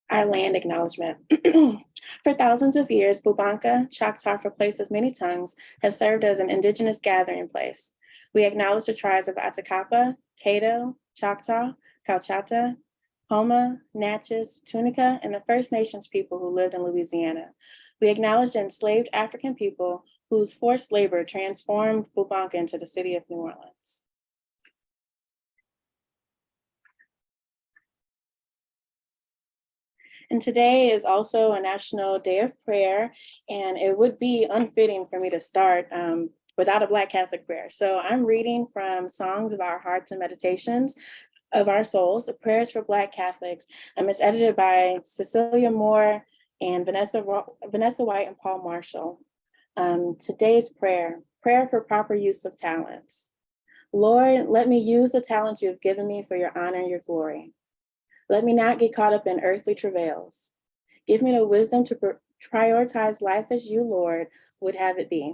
Our land acknowledgement. For thousands of years, Bubanka, Choctaw for Place of Many Tongues, has served as an indigenous gathering place. We acknowledge the tribes of Atacapa, Caddo, Choctaw, Cauchata, Homa, Natchez, Tunica, and the First Nations people who lived in Louisiana. We acknowledge the enslaved African people whose forced labor transformed Bubanka into the city of New Orleans. And today is also a National Day of Prayer, and it would be unfitting for me to start without a Black Catholic prayer. So I'm reading from Songs of Our Hearts and Meditations of Our Souls, Prayers for Black Catholics. It's edited by Cecilia Moore and Vanessa White and Paul Marshall. Today's prayer for proper use of talents. Lord, let me use the talents you have given me for your honor and your glory. Let me not get caught up in earthly travails. Give me the wisdom to prioritize life as you, Lord, would have it be.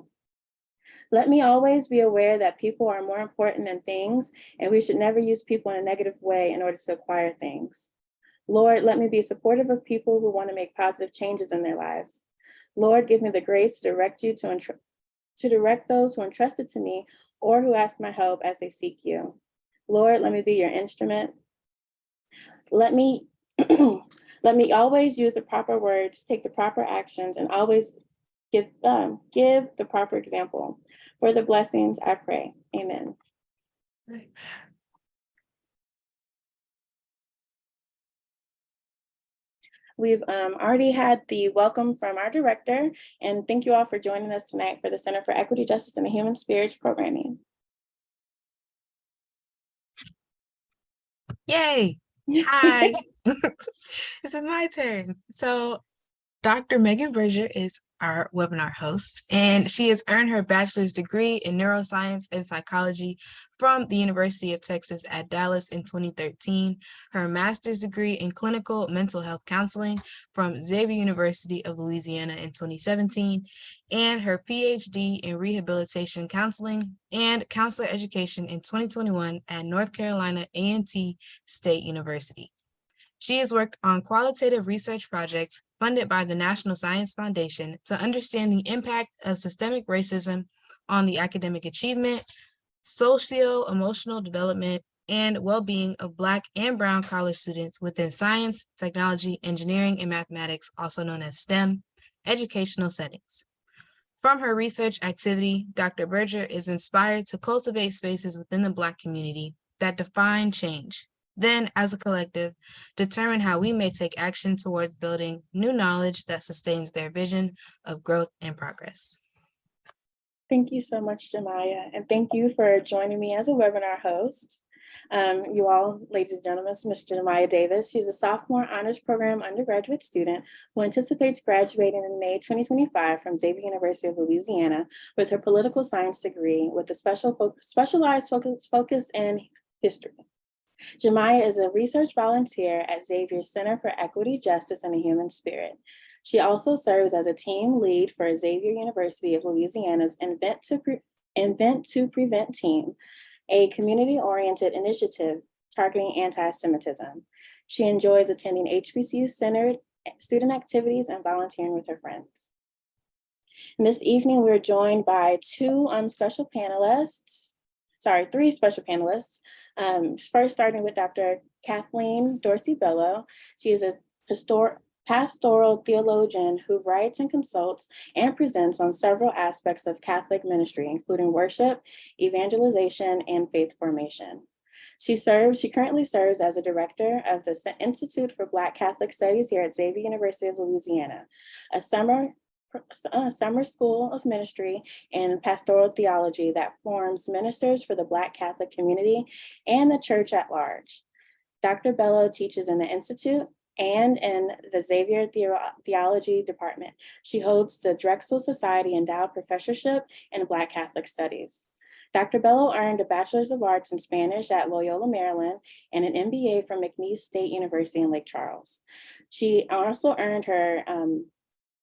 Let me always be aware that people are more important than things, and we should never use people in a negative way in order to acquire things. Lord, let me be supportive of people who want to make positive changes in their lives. Lord, give me the grace to direct those who are entrusted to me or who ask my help as they seek you. Lord, let me be your instrument. Let me always use the proper words, take the proper actions, and always give the proper example. For the blessings, I pray. Amen. Amen. We've already had the welcome from our director, and thank you all for joining us tonight for the Center for Equity, Justice, and the Human Spirits programming. Yay! Hi, it's my turn. So Dr. Megan Berger is our webinar host, and she has earned her bachelor's degree in neuroscience and psychology from the University of Texas at Dallas in 2013, her master's degree in clinical mental health counseling from Xavier University of Louisiana in 2017, and her PhD in rehabilitation counseling and counselor education in 2021 at North Carolina A&T State University. She has worked on qualitative research projects funded by the National Science Foundation to understand the impact of systemic racism on the academic achievement, socio-emotional development, and well-being of Black and Brown college students within science, technology, engineering, and mathematics, also known as STEM, educational settings. From her research activity, Dr. Berger is inspired to cultivate spaces within the Black community that define change. Then, as a collective, determine how we may take action towards building new knowledge that sustains their vision of growth and progress. Thank you so much, Jemiah, and thank you for joining me as a webinar host. You all, ladies and gentlemen, Ms. Jemiah Davis. She's a sophomore honors program undergraduate student who anticipates graduating in May 2025 from Xavier University of Louisiana with her political science degree with a specialized focus in history. Jemiah is a research volunteer at Xavier's Center for Equity, Justice, and the Human Spirit. She also serves as a team lead for Xavier University of Louisiana's Invent to Prevent team, a community-oriented initiative targeting anti-Semitism. She enjoys attending HBCU-centered student activities and volunteering with her friends. And this evening, we're joined by three special panelists. First, starting with Dr. Kathleen Dorsey Bello. She is a pastoral theologian who writes and consults and presents on several aspects of Catholic ministry, including worship, evangelization, and faith formation. She currently serves as a director of the Institute for Black Catholic Studies here at Xavier University of Louisiana, a summer school of ministry and pastoral theology that forms ministers for the Black Catholic community and the church at large. Dr. Bello teaches in the Institute and in the Xavier Theology Department. She holds the Drexel Society Endowed Professorship in Black Catholic Studies. Dr. Bello earned a Bachelor's of Arts in Spanish at Loyola, Maryland, and an MBA from McNeese State University in Lake Charles. She also earned her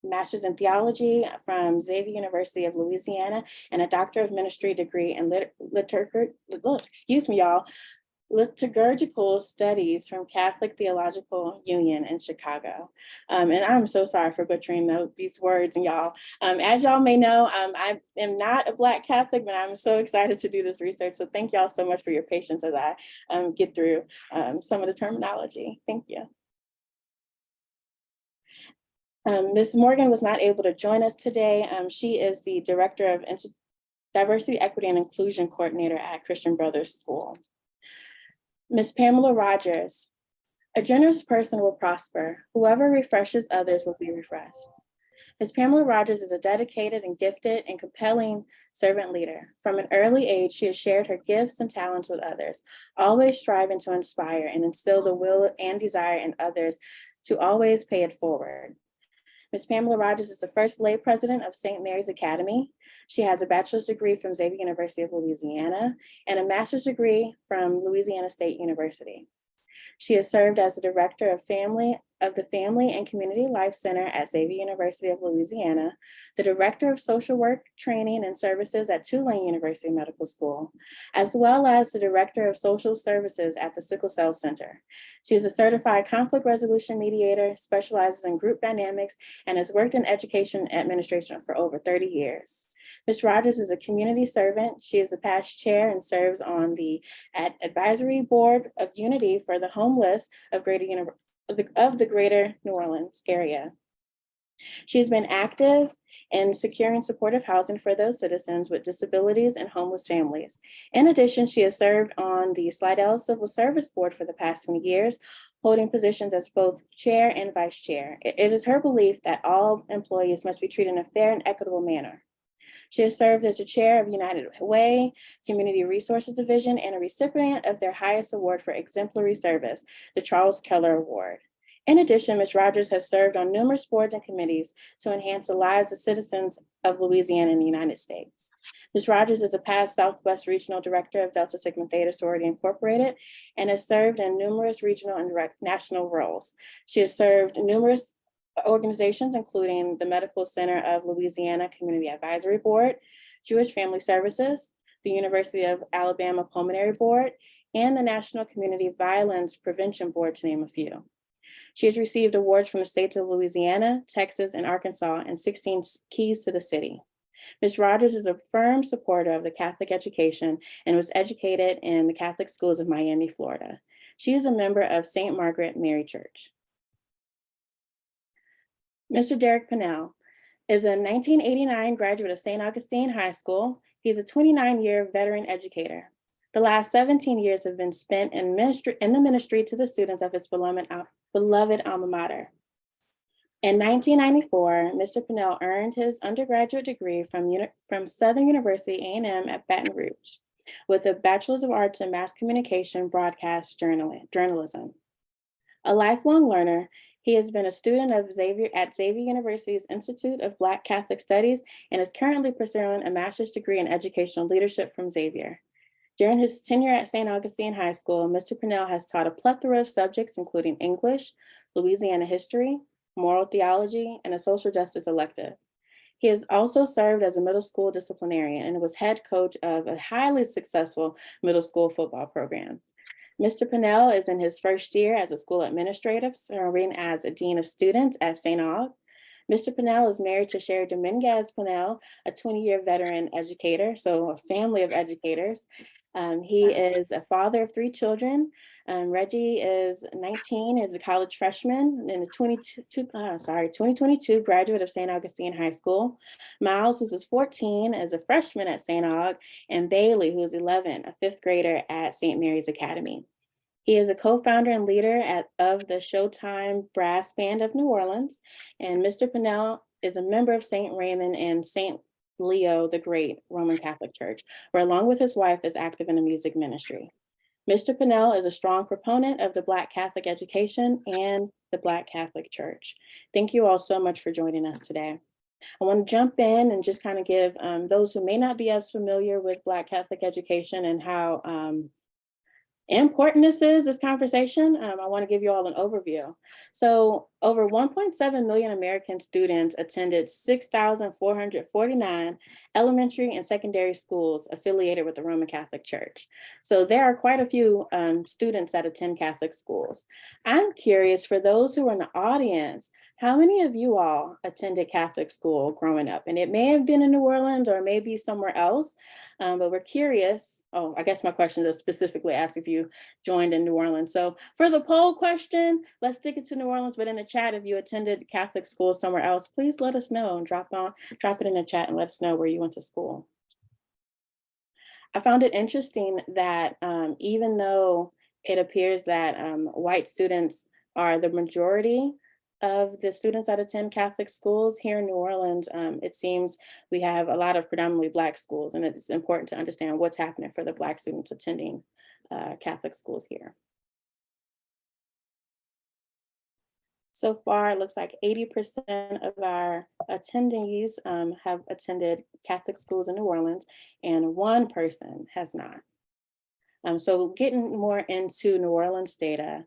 Master's in Theology from Xavier University of Louisiana and a Doctor of Ministry degree in liturgical studies from Catholic Theological Union in Chicago. And I'm so sorry for butchering these words, and y'all. As y'all may know, I am not a Black Catholic, but I'm so excited to do this research. So thank y'all so much for your patience as I get through some of the terminology. Thank you. Ms. Morgan was not able to join us today. She is the Director of Diversity, Equity, and Inclusion Coordinator at Christian Brothers School. Ms. Pamela Rogers, a generous person will prosper. Whoever refreshes others will be refreshed. Ms. Pamela Rogers is a dedicated and gifted and compelling servant leader. From an early age, she has shared her gifts and talents with others, always striving to inspire and instill the will and desire in others to always pay it forward. Ms. Pamela Rogers is the first lay president of St. Mary's Academy. She has a bachelor's degree from Xavier University of Louisiana and a master's degree from Louisiana State University. She has served as the director of the Family and Community Life Center at Xavier University of Louisiana, the director of social work, training, and services at Tulane University Medical School, as well as the director of social services at the Sickle Cell Center. She is a certified conflict resolution mediator, specializes in group dynamics, and has worked in education administration for over 30 years. Ms. Rogers is a community servant. She is a past chair and serves on the advisory board of Unity for the homeless of the greater New Orleans area. She has been active in securing supportive housing for those citizens with disabilities and homeless families. In addition, she has served on the Slidell Civil Service Board for the past 20 years, holding positions as both chair and vice chair. It is her belief that all employees must be treated in a fair and equitable manner. She has served as the chair of United Way, Community Resources Division, and a recipient of their highest award for exemplary service, the Charles Keller Award. In addition, Ms. Rogers has served on numerous boards and committees to enhance the lives of citizens of Louisiana and the United States. Ms. Rogers is a past Southwest Regional Director of Delta Sigma Theta Sorority Incorporated and has served in numerous regional and national roles. She has served numerous organizations, including the Medical Center of Louisiana Community Advisory Board, Jewish Family Services, the University of Alabama Pulmonary Board, and the National Community Violence Prevention Board, to name a few. She has received awards from the states of Louisiana, Texas, and Arkansas, and 16 keys to the city. Ms. Rogers is a firm supporter of the Catholic education and was educated in the Catholic schools of Miami, Florida. She is a member of St. Margaret Mary Church. Mr. Derek Pennell is a 1989 graduate of St. Augustine High School. He is a 29-year veteran educator. The last 17 years have been spent in the ministry to the students of his beloved alma mater. In 1994, Mr. Pennell earned his undergraduate degree from Southern University A&M at Baton Rouge with a Bachelor's of Arts in Mass Communication Broadcast Journalism. A lifelong learner, he has been a student at Xavier University's Institute of Black Catholic Studies and is currently pursuing a master's degree in educational leadership from Xavier. During his tenure at St. Augustine High School, Mr. Pennell has taught a plethora of subjects, including English, Louisiana history, moral theology, and a social justice elective. He has also served as a middle school disciplinarian and was head coach of a highly successful middle school football program. Mr. Pennell is in his first year as a school administrator, serving as a dean of students at St. Aug. Mr. Pennell is married to Sherry Dominguez Pennell, a 20-year veteran educator, so a family of educators. He is a father of 3 children. Reggie is 19, is a college freshman, and a 2022 graduate of St. Augustine High School. Miles, who is 14, is a freshman at St. Aug, and Bailey, who is 11, a 5th grader at St. Mary's Academy. He is a co-founder and leader of the Showtime Brass Band of New Orleans, and Mr. Pennell is a member of St. Raymond and St. Leo the Great Roman Catholic Church, where along with his wife is active in the music ministry. Mr. Pennell is a strong proponent of the Black Catholic education and the Black Catholic Church. Thank you all so much for joining us today. I want to jump in and just kind of give those who may not be as familiar with Black Catholic education and how important this conversation, I want to give you all an overview. So over 1.7 million American students attended 6,449 elementary and secondary schools affiliated with the Roman Catholic Church. So there are quite a few students that attend Catholic schools. I'm curious, for those who are in the audience, how many of you all attended Catholic school growing up? And it may have been in New Orleans or maybe somewhere else, but we're curious. Oh, I guess my question is specifically asked if you joined in New Orleans. So for the poll question, let's stick it to New Orleans, but in the chat, if you attended Catholic school somewhere else, please let us know and drop it in the chat and let us know where you went to school. I found it interesting that even though it appears that white students are the majority of the students that attend Catholic schools here in New Orleans, it seems we have a lot of predominantly Black schools, and it's important to understand what's happening for the Black students attending Catholic schools here. So far, it looks like 80% of our attendees have attended Catholic schools in New Orleans, and one person has not. So getting more into New Orleans data,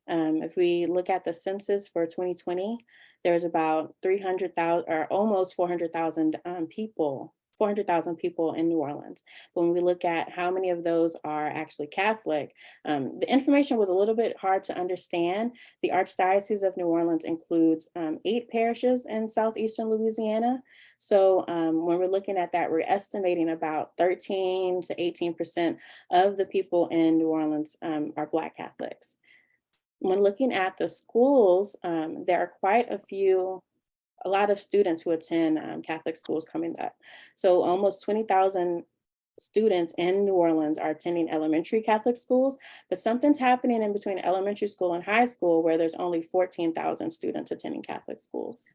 if we look at the census for 2020, there's about 300,000 or almost 400,000 people, 400,000 people in New Orleans. But when we look at how many of those are actually Catholic, the information was a little bit hard to understand. The Archdiocese of New Orleans includes 8 parishes in southeastern Louisiana. So when we're looking at that, we're estimating about 13 to 18% of the people in New Orleans are Black Catholics. When looking at the schools, there are quite a lot of students who attend Catholic schools coming up. So almost 20,000 students in New Orleans are attending elementary Catholic schools, but something's happening in between elementary school and high school where there's only 14,000 students attending Catholic schools.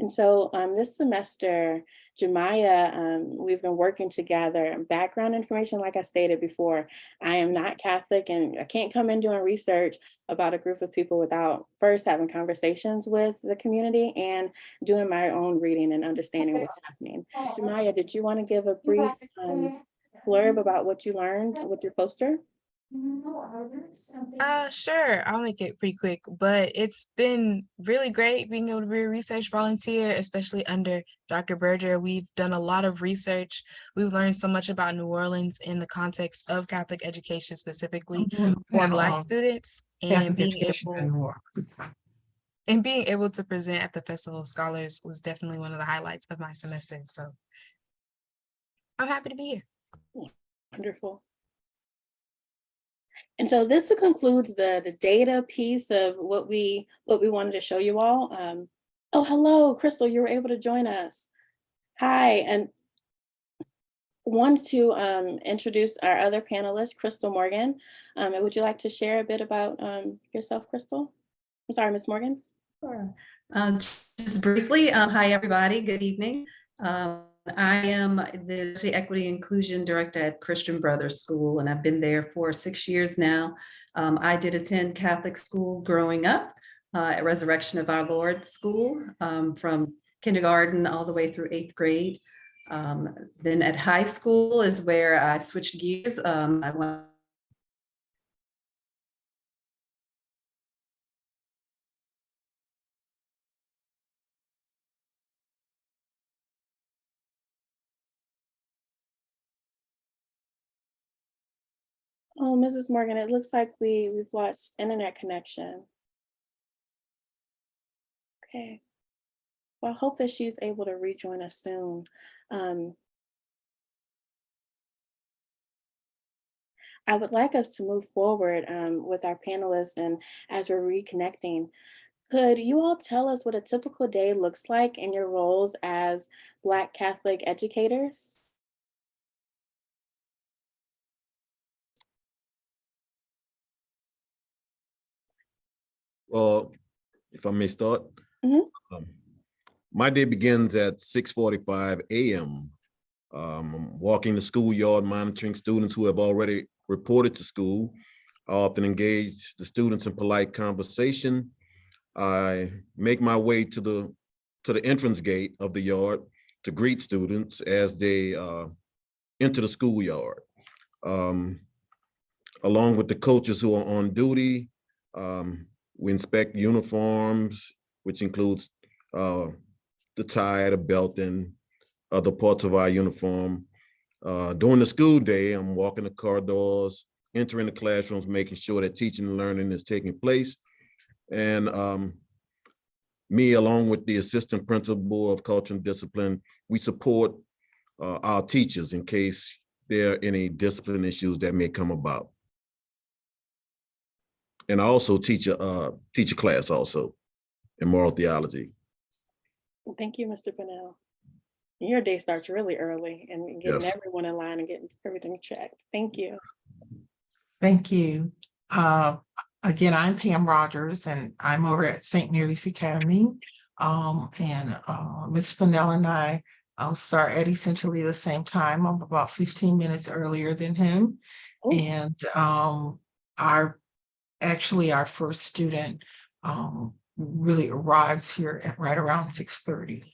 And so this semester, Jemiah, we've been working together. Background information, like I stated before, I am not Catholic and I can't come in doing research about a group of people without first having conversations with the community and doing my own reading and understanding what's happening. Jemiah, did you want to give a brief blurb about what you learned with your poster? Sure, I'll make it pretty quick, but it's been really great being able to be a research volunteer, especially under Dr. Berger. We've done a lot of research. We've learned so much about New Orleans in the context of Catholic education, specifically for Black students, and being able to present at the Festival of Scholars was definitely one of the highlights of my semester. So I'm happy to be here. Wonderful. And so this concludes the data piece of what we wanted to show you all. Oh, hello, Crystal, you were able to join us. Hi, and want to introduce our other panelist, Crystal Morgan. Would you like to share a bit about yourself, Crystal? I'm sorry, Ms. Morgan. Sure. Just briefly, hi, everybody. Good evening. I am the Equity Inclusion Director at Christian Brothers School, and I've been there for 6 years now. I did attend Catholic school growing up at Resurrection of Our Lord School from kindergarten all the way through 8th grade. Then at high school is where I switched gears. I went Oh, Mrs. Morgan, it looks like we've lost internet connection. Okay. Well, I hope that she's able to rejoin us soon. I would like us to move forward with our panelists, and as we're reconnecting, could you all tell us what a typical day looks like in your roles as Black Catholic educators? Well, if I may start. Mhm. My day begins at 6:45 a.m. I'm walking the schoolyard, monitoring students who have already reported to school. I often engage the students in polite conversation. I make my way to the entrance gate of the yard to greet students as they enter the schoolyard. Um, Along with the coaches who are on duty, we inspect uniforms, which includes the tie, the belt, and other parts of our uniform. During the school day, I'm walking the corridors, entering the classrooms, making sure that teaching and learning is taking place. And me, along with the assistant principal of culture and discipline, we support our teachers in case there are any discipline issues that may come about. And I also teach a class also in moral theology. Thank you, Mr. Pennell. Your day starts really early and getting Yes. everyone in line and getting everything checked. Thank you. Thank you. Again, I'm Pam Rogers and I'm over at St. Mary's Academy. Ms. Pennell and I start at essentially the same time. I'm about 15 minutes earlier than him. Oh. And our first student really arrives here at right around 6:30.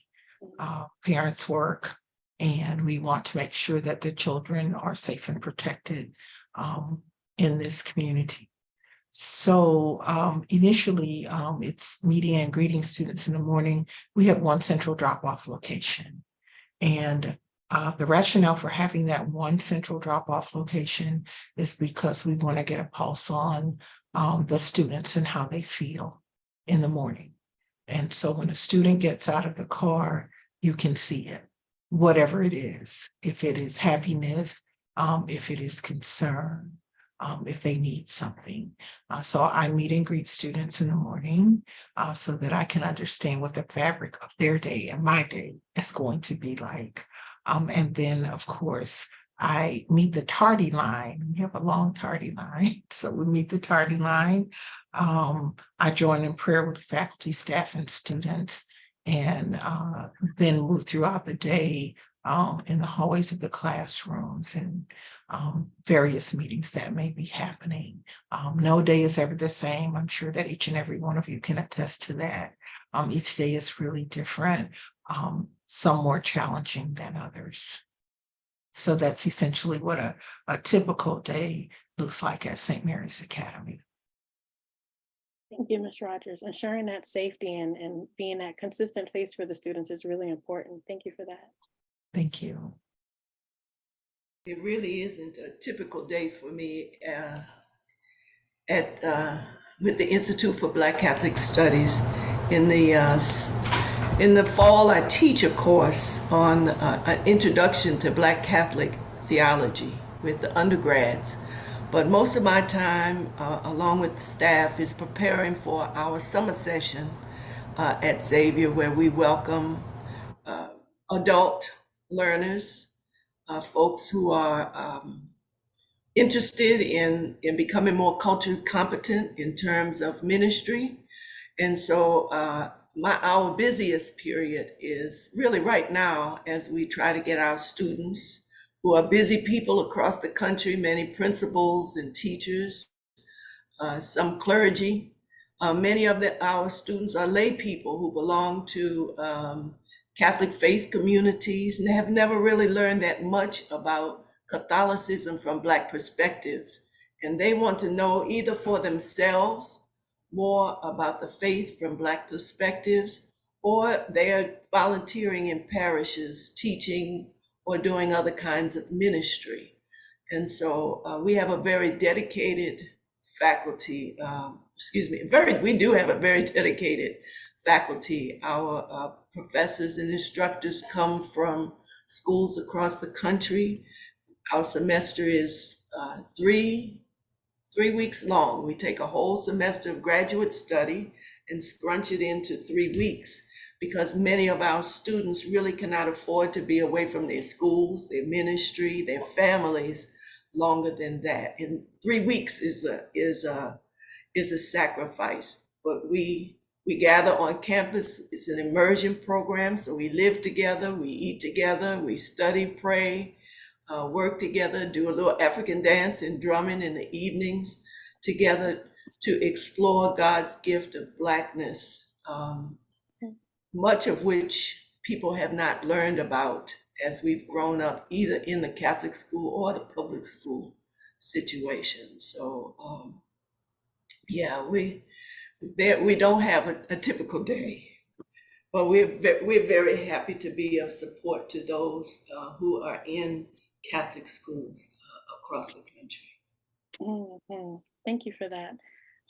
Parents work, and we want to make sure that the children are safe and protected in this community. So initially, it's meeting and greeting students in the morning. We have one central drop-off location. And the rationale for having that one central drop-off location is because we want to get a pulse on the students and how they feel in the morning. And so when a student gets out of the car, you can see it, whatever it is, if it is happiness, if it is concern, if they need something. So I meet and greet students in the morning so that I can understand what the fabric of their day and my day is going to be like. And then, of course, I meet the tardy line. We have a long tardy line. So we meet the tardy line. I join in prayer with faculty, staff, and students, and then move throughout the day in the hallways of the classrooms and various meetings that may be happening. No day is ever the same. I'm sure that each and every one of you can attest to that. Each day is really different, some more challenging than others. So that's essentially what a typical day looks like at St. Mary's Academy. Thank you, Ms. Rogers. Ensuring that safety and being that consistent face for the students is really important. Thank you for that. Thank you. It really isn't a typical day for me with the Institute for Black Catholic Studies. In the fall, I teach a course on an introduction to Black Catholic theology with the undergrads. But most of my time, along with the staff, is preparing for our summer session at Xavier, where we welcome adult learners, folks who are interested in becoming more culturally competent in terms of ministry. And so our busiest period is really right now as we try to get our students, who are busy people across the country, many principals and teachers, some clergy. Many of our students are lay people who belong to Catholic faith communities and have never really learned that much about Catholicism from Black perspectives. And they want to know either for themselves more about the faith from Black perspectives, or they're volunteering in parishes, teaching or doing other kinds of ministry. And so we have a very dedicated faculty, we do have a very dedicated faculty. Our professors and instructors come from schools across the country. Our semester is 3 weeks long. We take a whole semester of graduate study and scrunch it into 3 weeks, because many of our students really cannot afford to be away from their schools, their ministry, their families longer than that. And 3 weeks is a sacrifice. But we gather on campus. It's an immersion program, so we live together, we eat together, we study, pray, work together, do a little African dance and drumming in the evenings. together to explore God's gift of Blackness, much of which people have not learned about as we've grown up, either in the Catholic school or the public school situation. So yeah, we don't have a typical day, but we're very happy to be of support to those who are in Catholic schools across the country. Mhm. Thank you for that.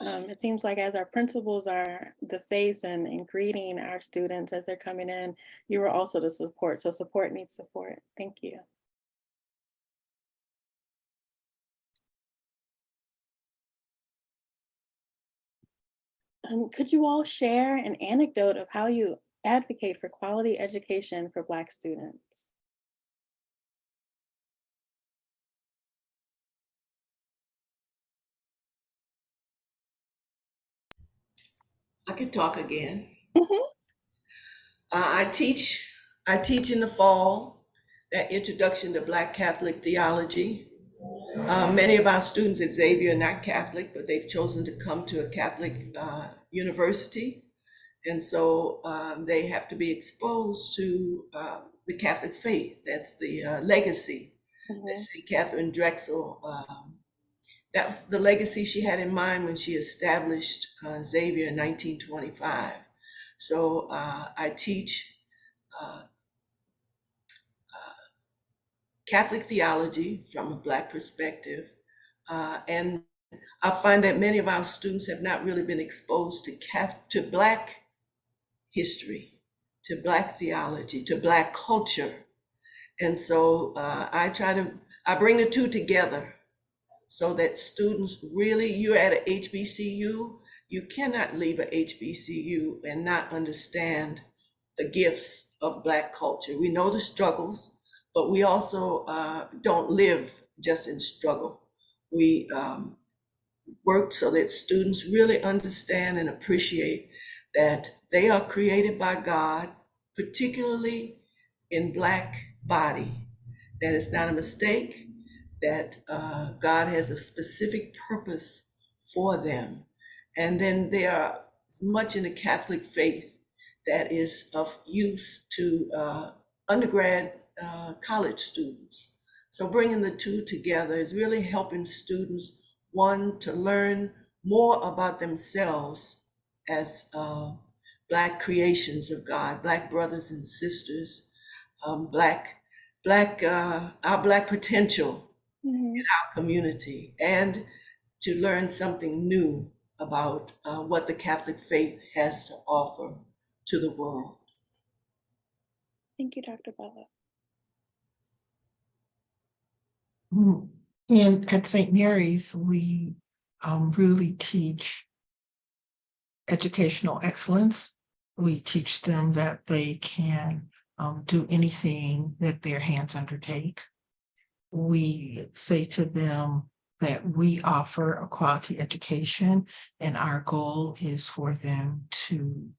It seems like as our principals are the face and greeting our students as they're coming in, you are also the support. So support needs support. Thank you. Could you all share an anecdote of how you advocate for quality education for Black students? I could talk again. Mhm. I teach in the fall that introduction to Black Catholic theology. Many of our students at Xavier are not Catholic, but they've chosen to come to a Catholic university. And so they have to be exposed to the Catholic faith. That's the legacy that St. Catherine Drexel, that was the legacy she had in mind when she established Xavier in 1925. So I teach Catholic theology from a Black perspective. And I find that many of our students have not really been exposed to Black history, to Black theology, to Black culture. And so I bring the two together so that students really, you're at a HBCU, you cannot leave a HBCU and not understand the gifts of Black culture. We know the struggles, but we also don't live just in struggle. We work so that students really understand and appreciate that they are created by God, particularly in Black body, that it's not a mistake, that God has a specific purpose for them. And then there are much in the Catholic faith that is of use to undergrad college students. So bringing the two together is really helping students, one, to learn more about themselves as Black creations of God, Black brothers and sisters, our Black potential in our community, and to learn something new about what the Catholic faith has to offer to the world. Thank you, Dr. Bella. And at St. Mary's, we really teach educational excellence. We teach them that they can do anything that their hands undertake. We say to them that we offer a quality education, and our goal is for them to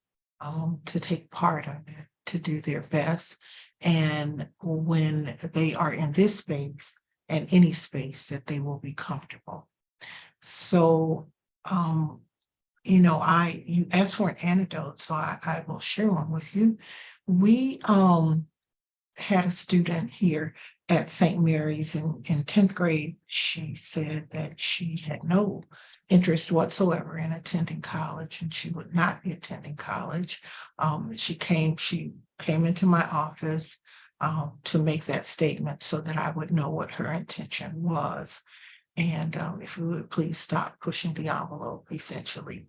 take part in it, to do their best. And when they are in this space and any space, that they will be comfortable. So, you asked for an anecdote, so I will share one with you. We had a student here at St. Mary's in 10th grade. She said that she had no interest whatsoever in attending college, and she would not be attending college. She came into my office to make that statement so that I would know what her intention was. And if we would please stop pushing the envelope, essentially.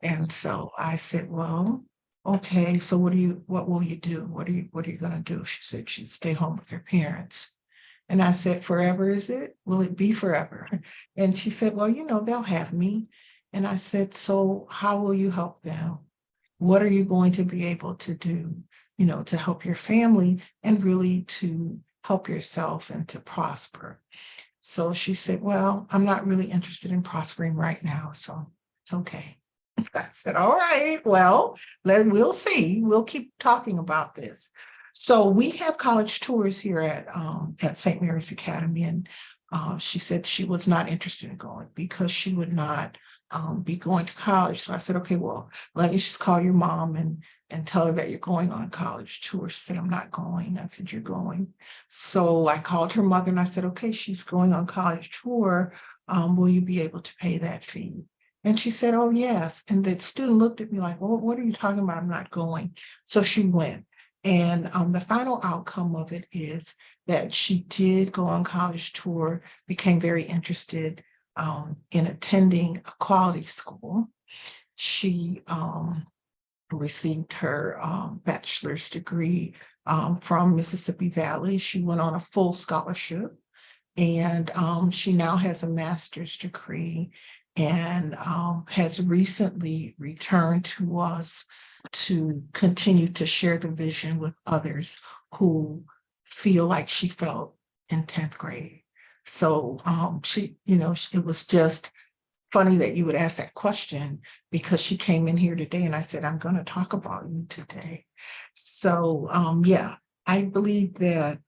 And so I said, well, okay, so what will you do? What are you going to do? She said she'd stay home with her parents. And I said, forever, is it? Will it be forever? And she said, well, they'll have me. And I said, so how will you help them? What are you going to be able to do, to help your family and really to help yourself and to prosper? So she said, well, I'm not really interested in prospering right now, so it's okay. I said, all right, well, we'll see. We'll keep talking about this. So we have college tours here at St. Mary's Academy, and She said she was not interested in going because she would not be going to college. So I said, okay, well, let me just call your mom and tell her that you're going on a college tour. She said, I'm not going. I said, you're going. So I called her mother and I said, okay, she's going on college tour. Will you be able to pay that fee? And she said, oh, yes. And the student looked at me like, well, what are you talking about? I'm not going. So she went. And the final outcome of it is that she did go on college tour, became very interested in attending a quality school. She received her bachelor's degree from Mississippi Valley. She went on a full scholarship, and she now has a master's degree and has recently returned to us to continue to share the vision with others who feel like she felt in 10th grade. So she, it was just funny that you would ask that question because she came in here today and I said, I'm going to talk about you today. So yeah, I believe that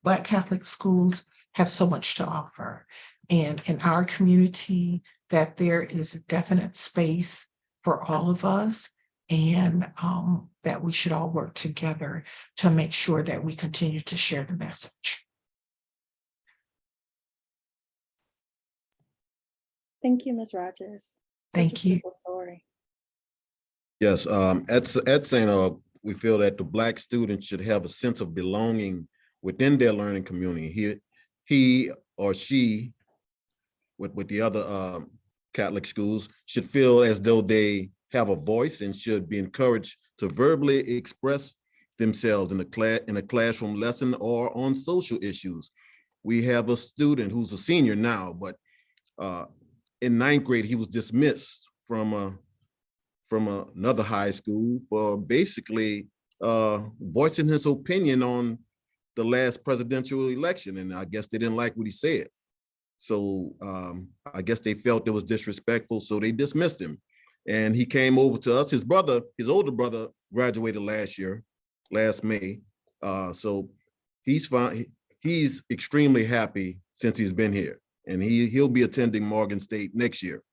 Black Catholic schools have so much to offer. And in our community, that there is a definite space for all of us, and that we should all work together to make sure that we continue to share the message. Thank you, Ms. Rogers. Thank Such a you. beautiful story. Yes, at St. Aug, we feel that the Black students should have a sense of belonging within their learning community. He or she, with the other Catholic schools, should feel as though they have a voice and should be encouraged to verbally express themselves in a classroom lesson or on social issues. We have a student who's a senior now, but in 9th grade, he was dismissed from another high school for basically voicing his opinion on the last presidential election. And I guess they didn't like what he said. So I guess they felt it was disrespectful, so they dismissed him. And he came over to us. His older brother graduated last May. So he's fine. He's extremely happy since he's been here, and he'll be attending Morgan State next year.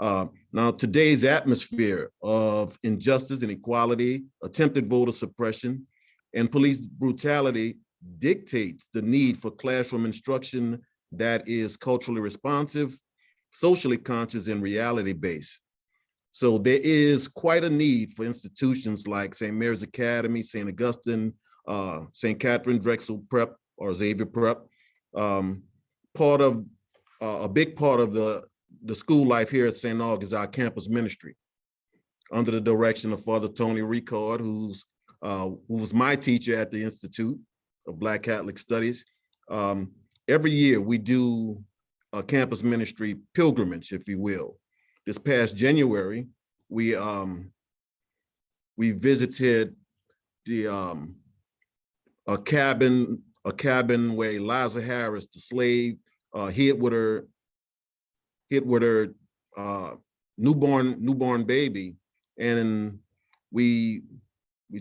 Now, today's atmosphere of injustice, inequality, attempted voter suppression, and police brutality dictates the need for classroom instruction that is culturally responsive, socially conscious, and reality-based. So there is quite a need for institutions like St. Mary's Academy, St. Augustine, St. Catherine Drexel Prep or Xavier Prep. A big part of the school life here at St. Aug is our campus ministry under the direction of Father Tony Ricard, who was my teacher at the Institute of Black Catholic Studies. Every year we do a campus ministry pilgrimage, if you will. This past January, we visited a cabin where Eliza Harris, the slave, hid with her newborn baby, and we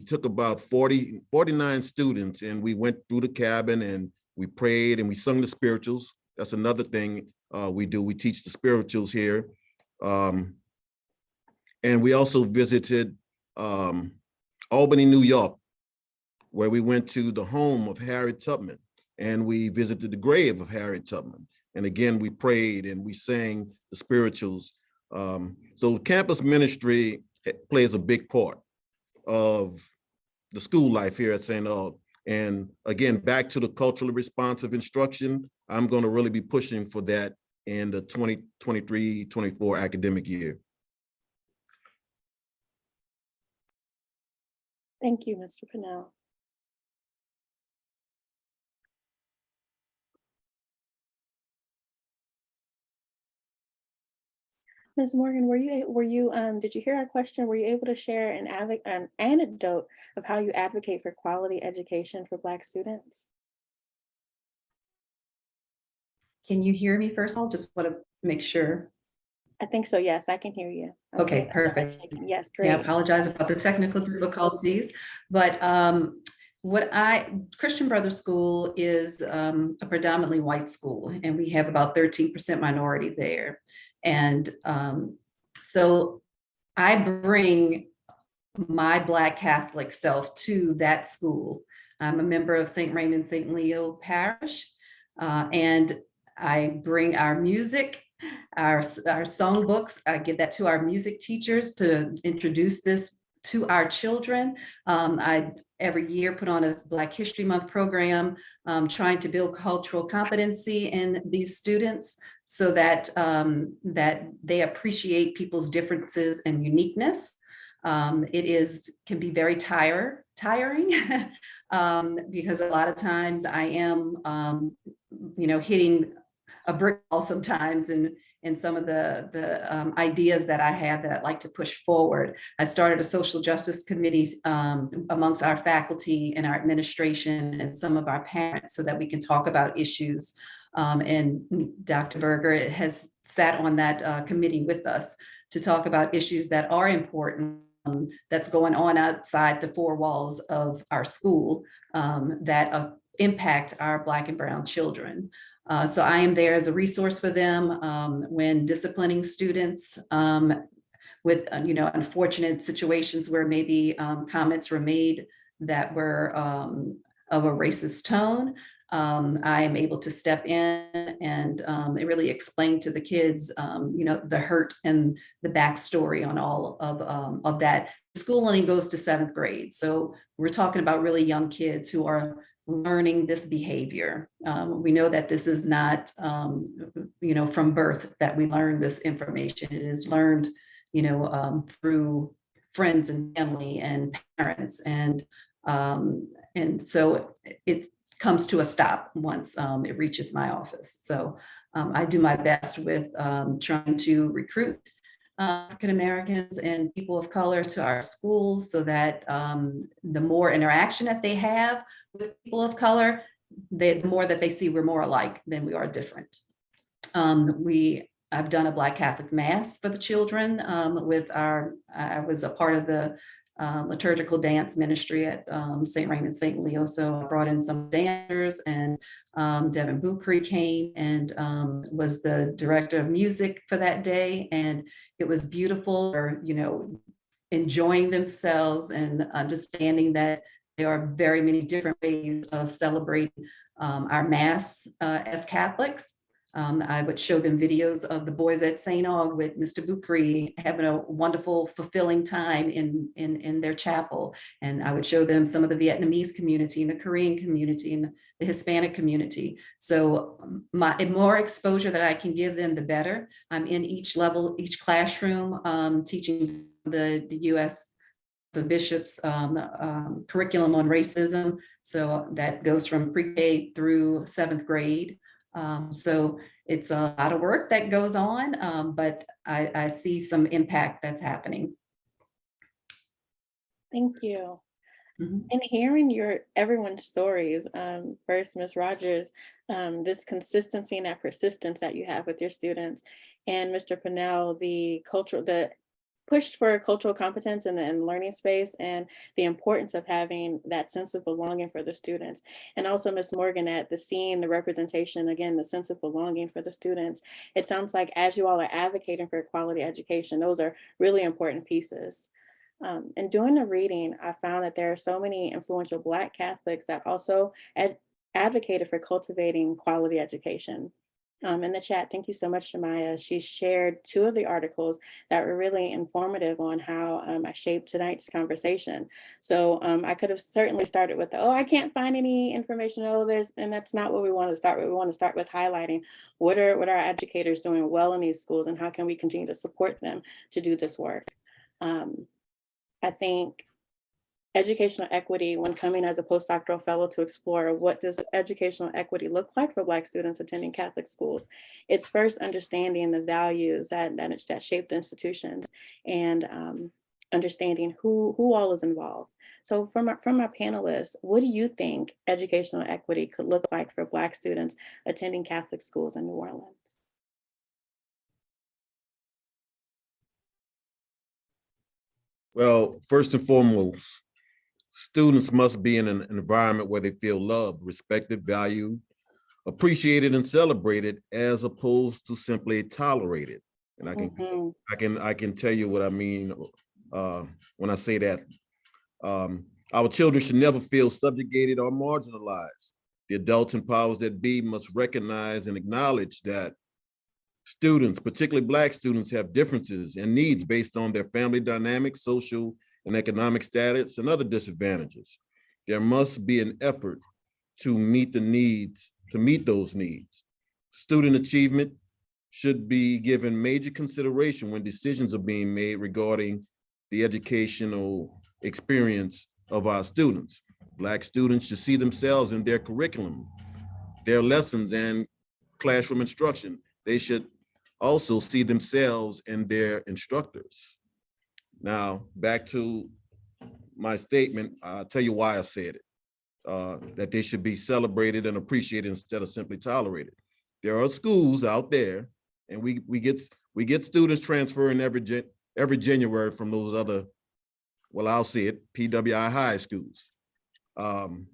took about 49 students, and we went through the cabin and we prayed and we sung the spirituals. That's another thing we do. We teach the spirituals here. And we also visited Albany, New York, where we went to the home of Harriet Tubman, and we visited the grave of Harriet Tubman. And again, we prayed and we sang the spirituals. So campus ministry plays a big part of the school life here at St. Aug. And again, back to the culturally responsive instruction, I'm going to really be pushing for that in the 2023-24 academic year. Thank you, Mr. Pennell. Ms. Morgan, did you hear our question? Were you able to share an anecdote of how you advocate for quality education for Black students? Can you hear me first? I'll just want to make sure. I think so, yes, I can hear you. Okay, Okay, perfect. yes, Yeah, I great. apologize about the technical difficulties, but Christian Brothers School is a predominantly white school, and we have about 13% minority there. And so I bring my Black Catholic self to that school. I'm a member of St. Raymond St. Leo Parish, and I bring our music, our songbooks. I give that to our music teachers to introduce this to our children. I every year put on a Black History Month program, trying to build cultural competency in these students so that that they appreciate people's differences and uniqueness. It can be very tiring because a lot of times I am, hitting a brick wall sometimes in some of the ideas that I have that I'd like to push forward. I started a social justice committee amongst our faculty and our administration and some of our parents so that we can talk about issues. And Dr. Berger has sat on that committee with us to talk about issues that are important that's going on outside the four walls of our school that impact our Black and brown children. So I am there as a resource for them when disciplining students with, unfortunate situations where maybe comments were made that were of a racist tone. I am able to step in and really explain to the kids, the hurt and the backstory on all of that. School only goes to 7th grade. So we're talking about really young kids who are learning this behavior. We know that this is not, from birth that we learn this information. It is learned, through friends and family and parents. And so it comes to a stop once it reaches my office. So I do my best with trying to recruit African Americans and people of color to our schools so that the more interaction that they have with people of color, the more that they see we're more alike than we are different. I've done a Black Catholic Mass for the children I was a part of the liturgical dance ministry at St. Raymond St. Leo. So I brought in some dancers, and Devin Bukri came and was the director of music for that day. And it was beautiful, or, enjoying themselves and understanding that there are very many different ways of celebrating our Mass as Catholics. I would show them videos of the boys at St. Aug with Mr. Bukri having a wonderful, fulfilling time in their chapel. And I would show them some of the Vietnamese community and the Korean community and the Hispanic community. So the more exposure that I can give them, the better. I'm in each level, each classroom, teaching the U.S. the bishop's curriculum on racism. So that goes from pre-K through 7th grade. So it's a lot of work that goes on, but I see some impact that's happening. Thank you. Mhm. And hearing everyone's stories, first, Ms. Rogers, this consistency and that persistence that you have with your students, and Mr. Pennell, the push for cultural competence in the learning space and the importance of having that sense of belonging for the students. And also Ms. Morgan at the representation, again, the sense of belonging for the students. It sounds like as you all are advocating for quality education, those are really important pieces. And doing the reading, I found that there are so many influential Black Catholics that also advocated for cultivating quality education. In the chat, thank you so much, Shamaya. She shared 2 of the articles that were really informative on how I shaped tonight's conversation. So I could have certainly started with I can't find any information. And that's not what we want to start with. We want to start with highlighting what are our educators doing well in these schools, and how can we continue to support them to do this work. I think educational equity, when coming as a postdoctoral fellow to explore what does educational equity look like for Black students attending Catholic schools, it's first understanding the values that shape the institutions, and understanding who all is involved. So from our panelists, what do you think educational equity could look like for Black students attending Catholic schools in New Orleans? Well, first and foremost, Students must be in an environment where they feel loved, respected, valued, appreciated, and celebrated, as opposed to simply tolerated. And Mhm. I can tell you what I mean when I say that. Our children should never feel subjugated or marginalized. The adults and powers that be must recognize and acknowledge that students, particularly Black students, have differences and needs based on their family dynamics, social and economic status, and other disadvantages. There must be an effort to meet those needs. Student achievement should be given major consideration when decisions are being made regarding the educational experience of our students. Black students should see themselves in their curriculum, their lessons, and classroom instruction. They should also see themselves in their instructors. Now, back to my statement, I'll tell you why I said it. That they should be celebrated and appreciated instead of simply tolerated. There are schools out there, and we get students transferring every January from those other, well, I'll say it, PWI high schools. The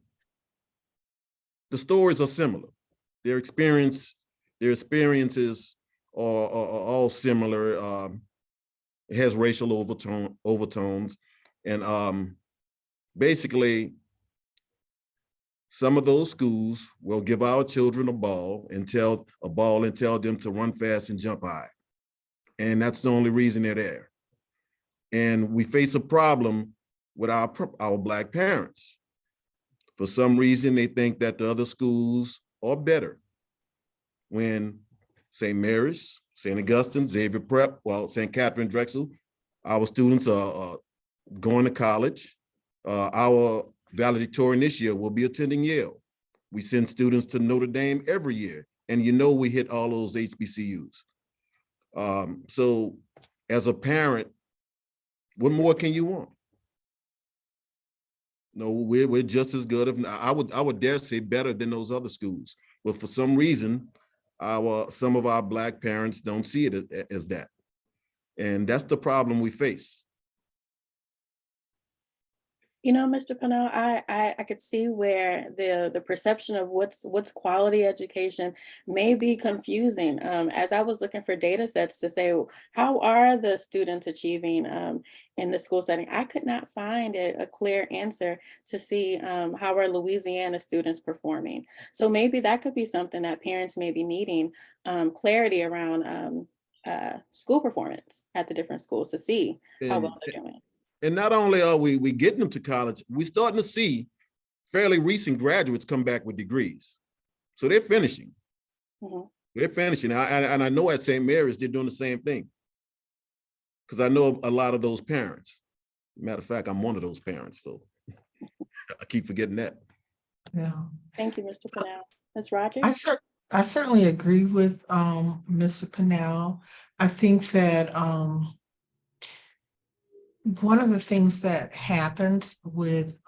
stories are similar. Their experiences are all similar. It has racial overtones, and basically, some of those schools will give our children a ball and tell them to run fast and jump high. And that's the only reason they're there. And we face a problem with our Black parents. For some reason, they think that the other schools are better. When St. Mary's, St. Augustine, Xavier Prep, well, St. Catherine Drexel, our students are going to college. Our valedictorian this year will be attending Yale. We send students to Notre Dame every year, and you know we hit all those HBCUs. So as a parent, what more can you want? No, we're just as good, if not, I would dare say better than those other schools. But for some reason, some of our Black parents don't see it as that. And that's the problem we face. You know, Mr. Pennell, I could see where the perception of what's quality education may be confusing. As I was looking for data sets to say, how are the students achieving in the school setting? I could not find a clear answer to see how are Louisiana students performing. So maybe that could be something that parents may be needing clarity around school performance at the different schools to see how well they're doing. And not only are we getting them to college, we're starting to see fairly recent graduates come back with degrees. So they're finishing. Mhm. They're finishing. And I know at St. Mary's, they're doing the same thing. Because I know a lot of those parents. Matter of fact, I'm one of those parents, so I keep forgetting that. Yeah. Thank you, Mr. Pennell. Ms. Rogers? I certainly agree with Mr. Pennell. I think that one of the things that happens with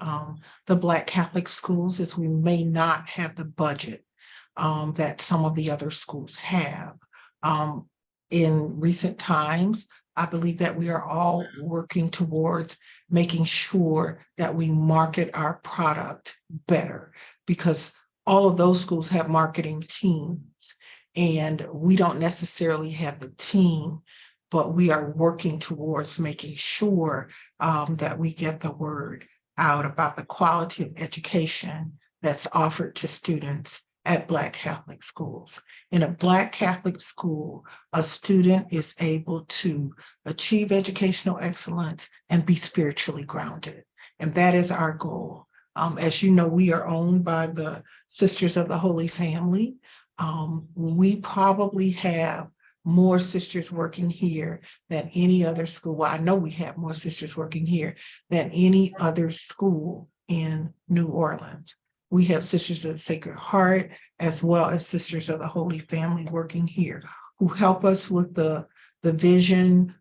the Black Catholic schools is we may not have the budget that some of the other schools have. In recent times, I believe that we are all working towards making sure that we market our product better, because all of those schools have marketing teams, and we don't necessarily have the team, but we are working towards making sure that we get the word out about the quality of education that's offered to students at Black Catholic schools. In a Black Catholic school, a student is able to achieve educational excellence and be spiritually grounded. And that is our goal. As you know, we are owned by the Sisters of the Holy Family. We probably have more sisters working here than any other school. Well, I know we have more sisters working here than any other school in New Orleans. We have Sisters of the Sacred Heart, as well as Sisters of the Holy Family working here, who help us with the vision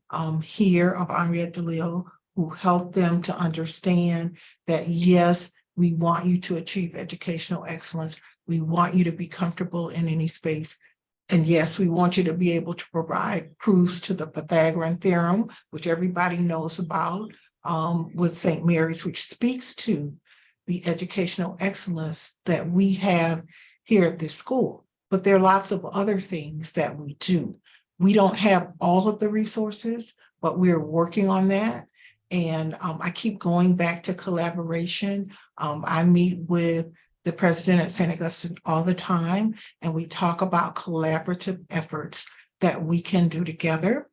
here of Henriette DeLille, who help them to understand that, yes, we want you to achieve educational excellence. We want you to be comfortable in any space. And yes, we want you to be able to provide proofs to the Pythagorean theorem, which everybody knows about. with St. Mary's, which speaks to the educational excellence that we have here at this school. But there are lots of other things that we do. We don't have all of the resources, but we're working on that. And I keep going back to collaboration. I meet with the president at St. Augustine all the time, and we talk about collaborative efforts that we can do together.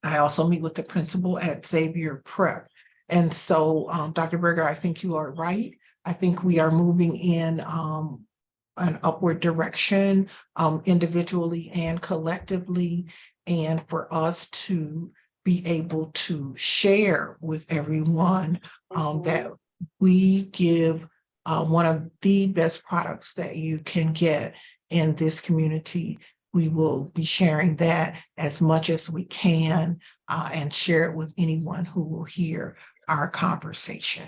I also meet with the principal at Xavier Prep. And so, Dr. Berger, I think you are right. I think we are moving in an upward direction, individually and collectively, and for us to be able to share with everyone that we give one of the best products that you can get in this community. We will be sharing that as much as we can and share it with anyone who will hear our conversation.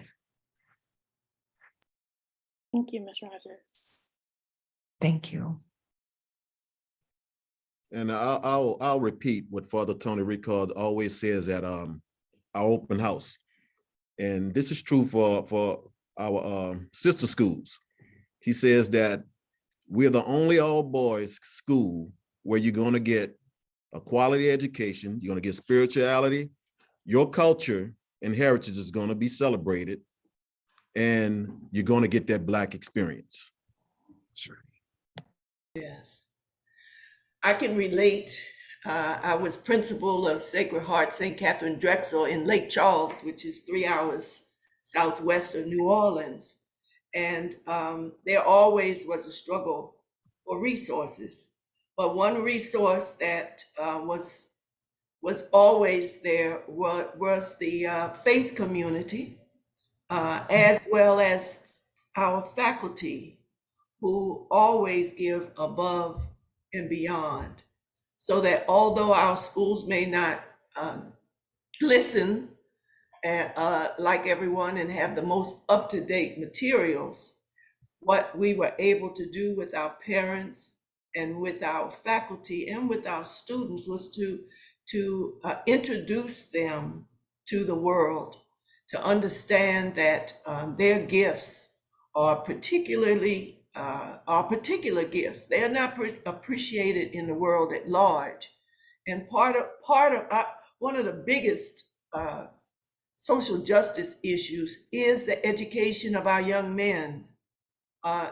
Thank you, Ms. Rogers. Thank you. And I'll repeat what Father Tony Ricard always says at our open house. And this is true for our sister schools. He says that we're the only all boys school where you're going to get a quality education, you're going to get spirituality, your culture and heritage is going to be celebrated, and you're going to get that Black experience. Sure. Yes. I can relate. I was principal of Sacred Heart St. Catherine Drexel in Lake Charles, which is 3 hours southwest of New Orleans. And there always was a struggle for resources. But one resource that was always there was the faith community, as well as our faculty, who always give above and beyond, so that although our schools may not listen like everyone and have the most up-to-date materials, what we were able to do with our parents and with our faculty and with our students was to introduce them to the world, to understand that their gifts are particular gifts. They are not appreciated in the world at large. And part of one of the biggest social justice issues is the education of our young men. I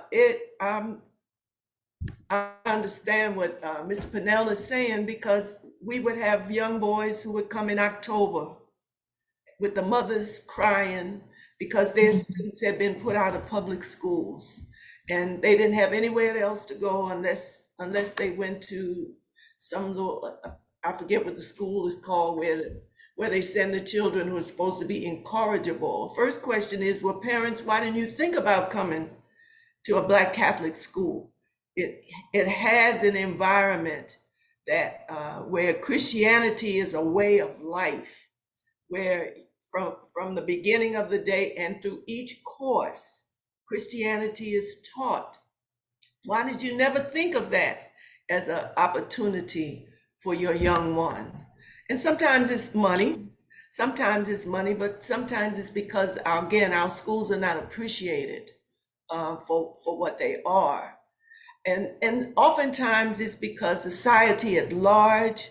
understand what Mr. Pennell is saying, because we would have young boys who would come in October with the mothers crying because their students had been put out of public schools and they didn't have anywhere else to go unless they went to some little, I forget what the school is called, where they send the children who are supposed to be incorrigible. First question is, well, parents, why didn't you think about coming to a Black Catholic school? It has an environment that where Christianity is a way of life, where from the beginning of the day and through each course, Christianity is taught. Why did you never think of that as an opportunity for your young one? And sometimes it's money, but sometimes it's because our schools are not appreciated for what they are. And oftentimes it's because society at large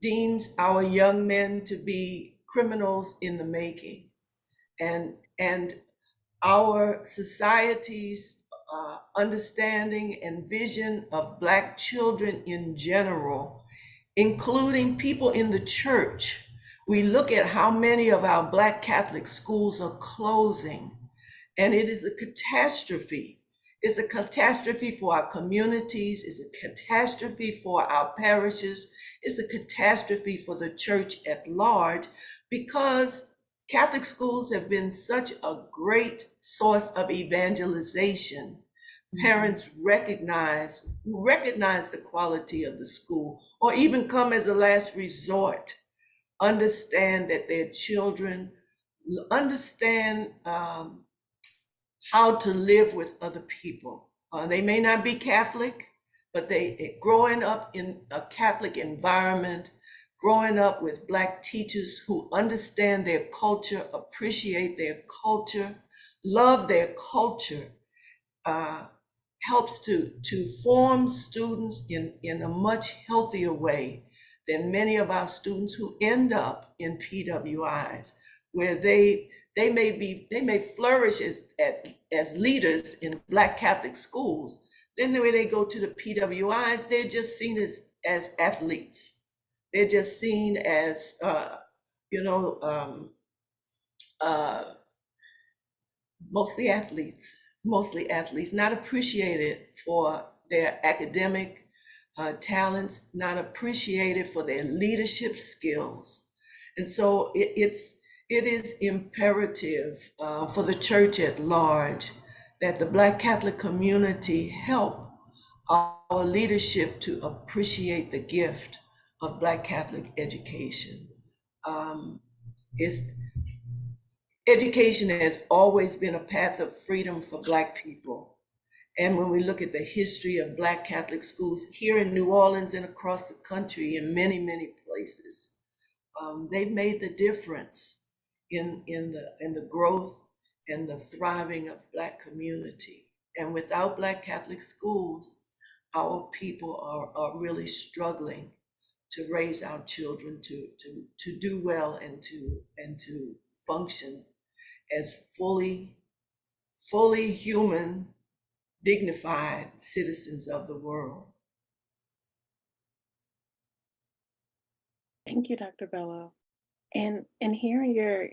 deems our young men to be criminals in the making. And our society's understanding and vision of Black children in general, including people in the church, we look at how many of our Black Catholic schools are closing, and it is a catastrophe. It's a catastrophe for our communities. It's a catastrophe for our parishes. It's a catastrophe for the church at large, because Catholic schools have been such a great source of evangelization. Parents recognize the quality of the school, or even come as a last resort, understand that their children understand how to live with other people. They may not be Catholic, but growing up in a Catholic environment growing up with Black teachers who understand their culture, appreciate their culture, love their culture, helps to form students in a much healthier way than many of our students who end up in PWIs, where they may flourish as leaders in Black Catholic schools. Then when they go to the PWIs, they're just seen as athletes. They're just seen as mostly athletes, not appreciated for their academic talents, not appreciated for their leadership skills. And so it is imperative for the church at large that the Black Catholic community help our leadership to appreciate the gift of Black Catholic education. Education has always been a path of freedom for Black people. And when we look at the history of Black Catholic schools here in New Orleans and across the country in many, many places, they've made the difference in the growth and the thriving of Black community. And without Black Catholic schools, our people are really struggling to raise our children to do well and to function as fully human, dignified citizens of the world. Thank you, Dr. Bello. And hearing your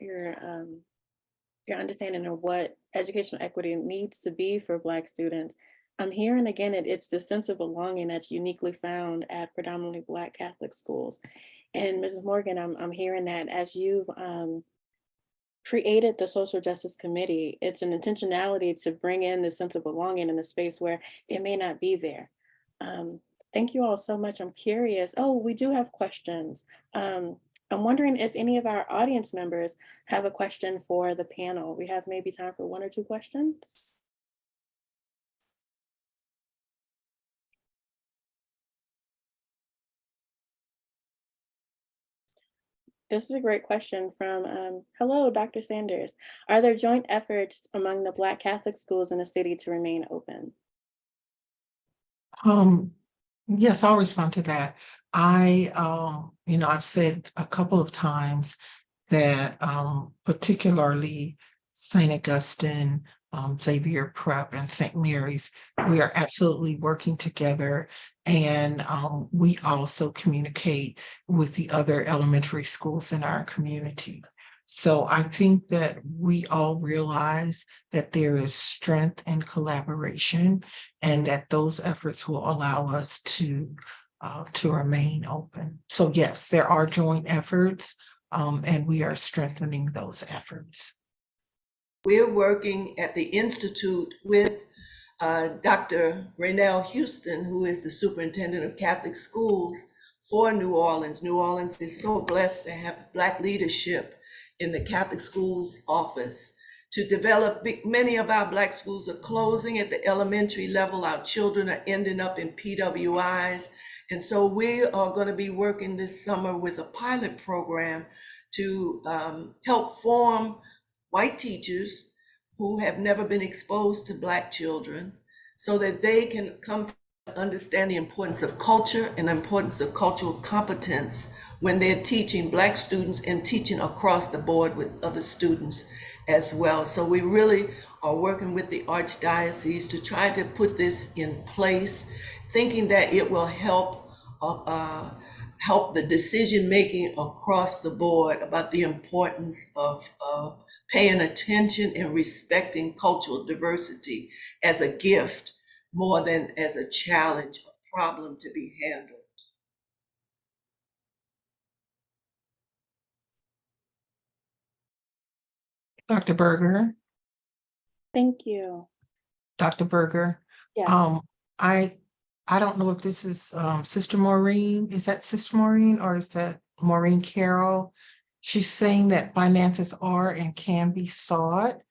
understanding of what educational equity needs to be for Black students, I'm hearing again it's the sense of belonging that's uniquely found at predominantly Black Catholic schools. And Mrs. Morgan, I'm hearing that as you've created the Social Justice Committee, it's an intentionality to bring in the sense of belonging in a space where it may not be there. Thank you all so much. I'm curious. Oh, we do have questions. I'm wondering if any of our audience members have a question for the panel. We have maybe time for 1 or 2 questions. This is a great question from, hello, Dr. Sanders. Are there joint efforts among the Black Catholic schools in the city to remain open? Yes, I'll respond to that. I've said a couple of times that particularly St. Augustine, Xavier Prep, and St. Mary's, we are absolutely working together. And we also communicate with the other elementary schools in our community. So I think that we all realize that there is strength in collaboration and that those efforts will allow us to remain open. So yes, there are joint efforts and we are strengthening those efforts. We're working at the Institute with Dr. Raynell Houston, who is the superintendent of Catholic schools for New Orleans. New Orleans is so blessed to have Black leadership in the Catholic schools office to develop. Many of our Black schools are closing at the elementary level. Our children are ending up in PWIs. And so we are going to be working this summer with a pilot program to help form white teachers who have never been exposed to Black children so that they can come to understand the importance of culture and the importance of cultural competence when they're teaching Black students and teaching across the board with other students as well. So we really are working with the Archdiocese to try to put this in place, thinking that it will help the decision-making across the board about the importance of paying attention and respecting cultural diversity as a gift more than as a challenge, a problem to be handled. Dr. Berger. Thank you. Dr. Berger. Yes. I don't know if this is Sister Maureen. Is that Sister Maureen or is that Maureen Carroll? She's saying that finances are and can be sought.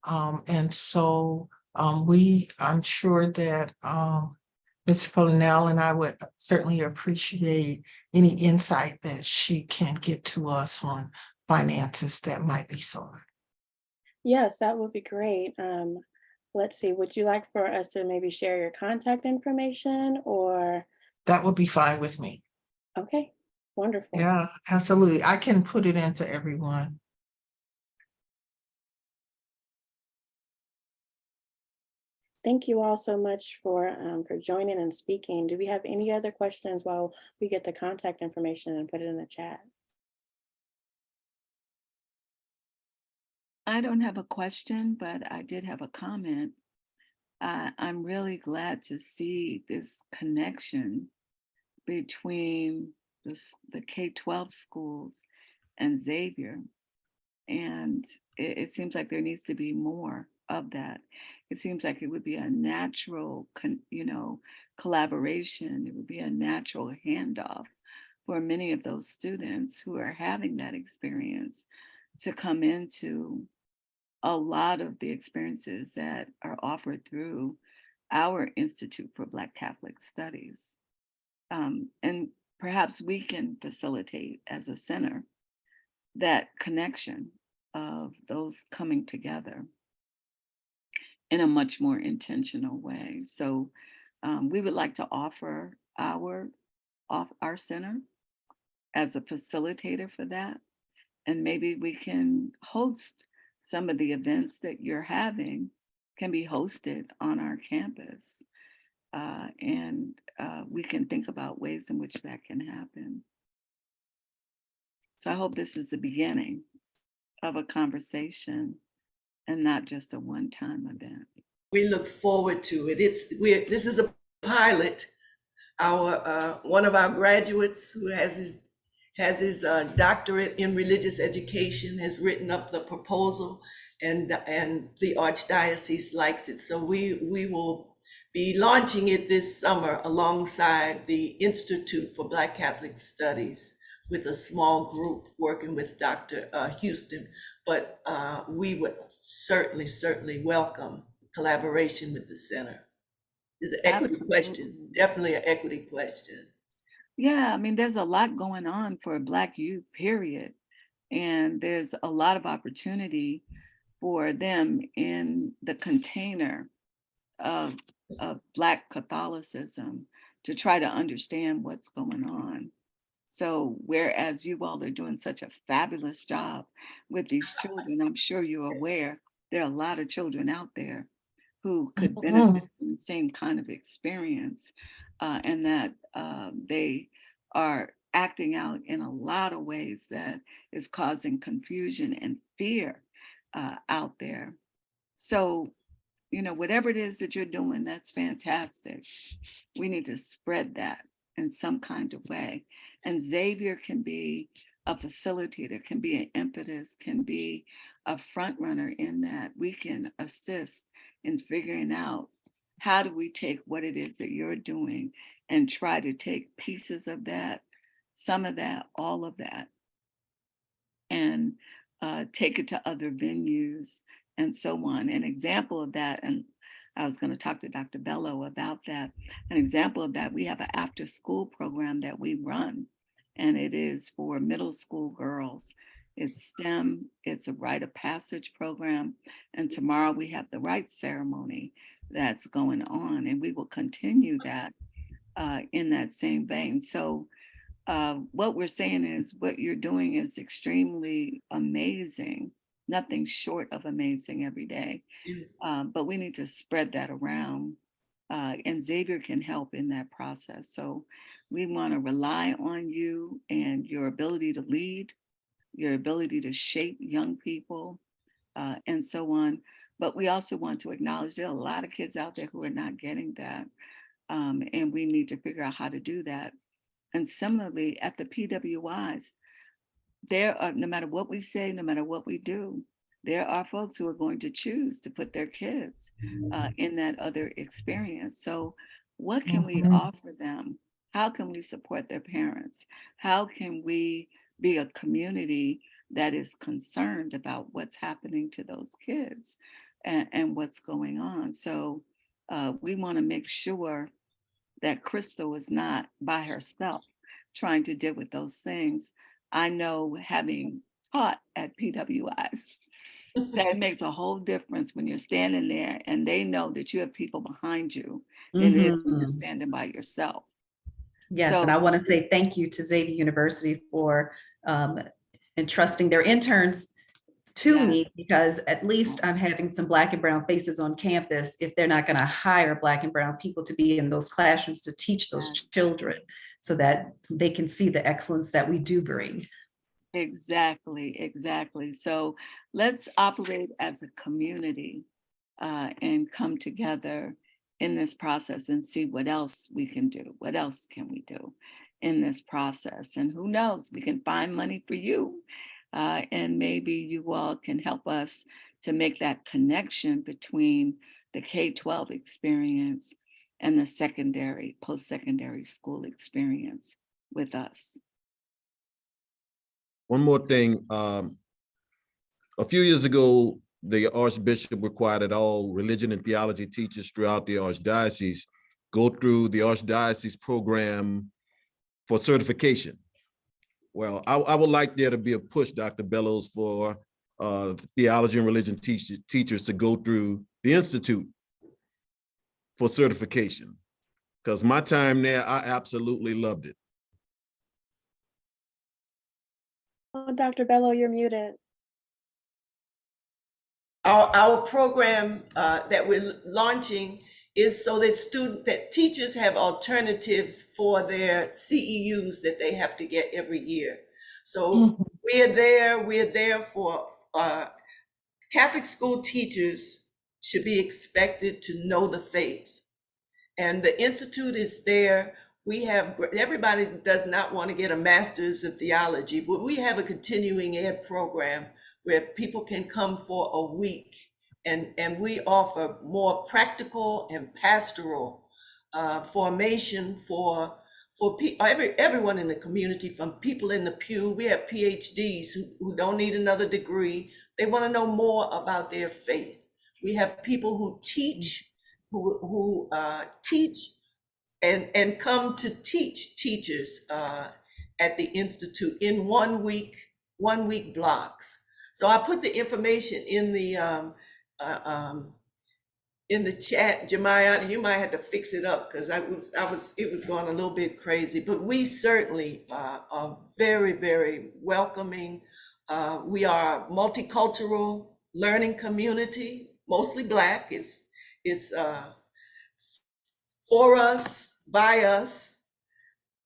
And so I'm sure that Mr. Polinell, and I would certainly appreciate any insight that she can get to us on finances that might be sought. Yes, that would be great. Let's see, would you like for us to maybe share your contact information or, That would be fine with me. okay, wonderful. Yeah, absolutely. I can put it into everyone. Thank you all so much for joining and speaking. Do we have any other questions while we get the contact information and put it in the chat? I don't have a question, but I did have a comment. I'm really glad to see this connection between the K-12 schools and Xavier. And it seems like there needs to be more of that. It seems like it would be a natural, collaboration. It would be a natural handoff for many of those students who are having that experience to come into a lot of the experiences that are offered through our Institute for Black Catholic Studies. And perhaps we can facilitate as a center that connection of those coming together in a much more intentional way. So we would like to offer our center as a facilitator for that. And maybe we can host some of the events that you're having can be hosted on our campus. And we can think about ways in which that can happen. So I hope this is the beginning of a conversation and not just a one-time event. We look forward to it. This is a pilot. Our one of our graduates who has his doctorate in religious education has written up the proposal, and the Archdiocese likes it. So we will be launching it this summer alongside the Institute for Black Catholic Studies with a small group working with Dr. Houston. But we would certainly welcome collaboration with the center. It's an equity question, Absolutely. definitely an equity question. Yeah, I mean, there's a lot going on for Black youth, period. And there's a lot of opportunity for them in the container of Black Catholicism to try to understand what's going on. So whereas you all are doing such a fabulous job with these children, I'm sure you're aware there are a lot of children out there who could benefit from the same kind of experience, and that they are acting out in a lot of ways that is causing confusion and fear out there. So, whatever it is that you're doing, that's fantastic. We need to spread that in some kind of way. And Xavier can be a facilitator, can be an impetus, can be a front runner in that. We can assist in figuring out how do we take what it is that you're doing and try to take pieces of that, some of that, all of that, and take it to other venues and so on. An example of that, and I was going to talk to Dr. Bello about that. An example of that, we have an after school program that we run, and it is for middle school girls. It's STEM, it's a rite of passage program. And tomorrow we have the rites ceremony that's going on, and we will continue that in that same vein. So what we're saying is what you're doing is extremely amazing, nothing short of amazing every day. But we need to spread that around, and Xavier can help in that process. So we want to rely on you and your ability to lead, your ability to shape young people, and so on. But we also want to acknowledge there are a lot of kids out there who are not getting that. And we need to figure out how to do that. And similarly, at the PWIs, there are, no matter what we say, no matter what we do, there are folks who are going to choose to put their kids in that other experience. So what can we offer them? How can we support their parents? How can we be a community that is concerned about what's happening to those kids and what's going on? So we want to make sure that Crystal is not by herself trying to deal with those things. I know, having taught at PWIs, that it makes a whole difference when you're standing there and they know that you have people behind you than it is when you're Mhm. standing by yourself. Yes, and So I want to say thank you to Xavier University for entrusting their interns to Yes. me, because at least I'm having some Black and brown faces on campus if they're not going to hire Black and brown people to be in those classrooms to teach those Yes. children, so that they can see the excellence that we do bring. exactly, exactly. So let's operate as a community and come together in this process and see what else we can do. What else can we do in this process? And who knows, we can find money for you. And maybe you all can help us to make that connection between the K-12 experience and the secondary, post-secondary school experience with us. One more thing, a few years ago, the Archbishop required that all religion and theology teachers throughout the Archdiocese go through the Archdiocese program for certification. Well, I would like there to be a push, Dr. Bellows, for theology and religion teachers to go through the Institute for certification. Because my time there, I absolutely loved it. Oh, Dr. Bello, you're muted. Our program that we're launching is so that teachers have alternatives for their CEUs that they have to get every year. So we're there for Catholic school teachers should be expected to know the faith. And the Institute is there. We have, everybody does not want to get a master's of theology, but we have a continuing ed program where people can come for a week, and we offer more practical and pastoral formation for everyone in the community, from people in the pew. We have PhDs who don't need another degree. They want to know more about their faith. We have people who teach, who teach and come to teach teachers at the Institute in 1 week blocks. So I put the information in the chat. Jemiah, you might have to fix it up because it was going a little bit crazy. But we certainly are very, very welcoming. We are a multicultural learning community, mostly Black. It's for us, by us,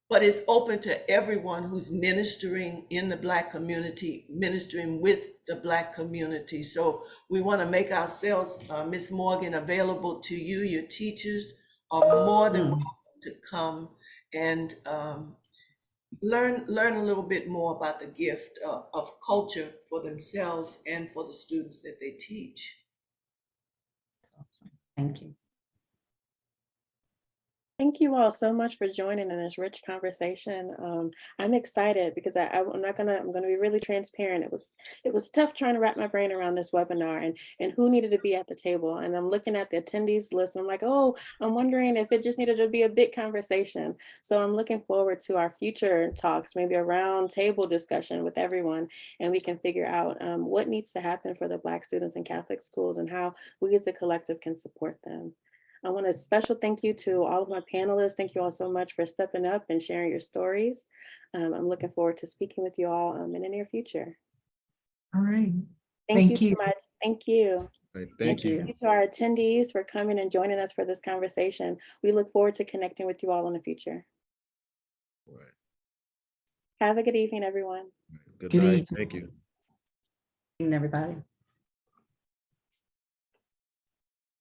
but it's open to everyone who's ministering in the Black community, ministering with the Black community. So we want to make ourselves, Ms. Morgan, available to you. Your teachers are more than welcome to come and learn a little bit more about the gift of culture for themselves and for the students that they teach. Thank you. Thank you all so much for joining in this rich conversation. I'm excited because I'm gonna be really transparent. It was tough trying to wrap my brain around this webinar and who needed to be at the table. And I'm looking at the attendees list. And I'm like, oh, I'm wondering if it just needed to be a big conversation. So I'm looking forward to our future talks, maybe a round table discussion with everyone, and we can figure out what needs to happen for the Black students in Catholic schools and how we as a collective can support them. I want a special thank you to all of my panelists. Thank you all so much for stepping up and sharing your stories. I'm looking forward to speaking with you all in the near future. All right. Thank Thank you you. so much. Thank you. Right, Thank thank you. you. Thank you to our attendees for coming and joining us for this conversation. We look forward to connecting with you all in the future. Right. Have a good evening, everyone. Good Good night. evening. Thank you. Everybody.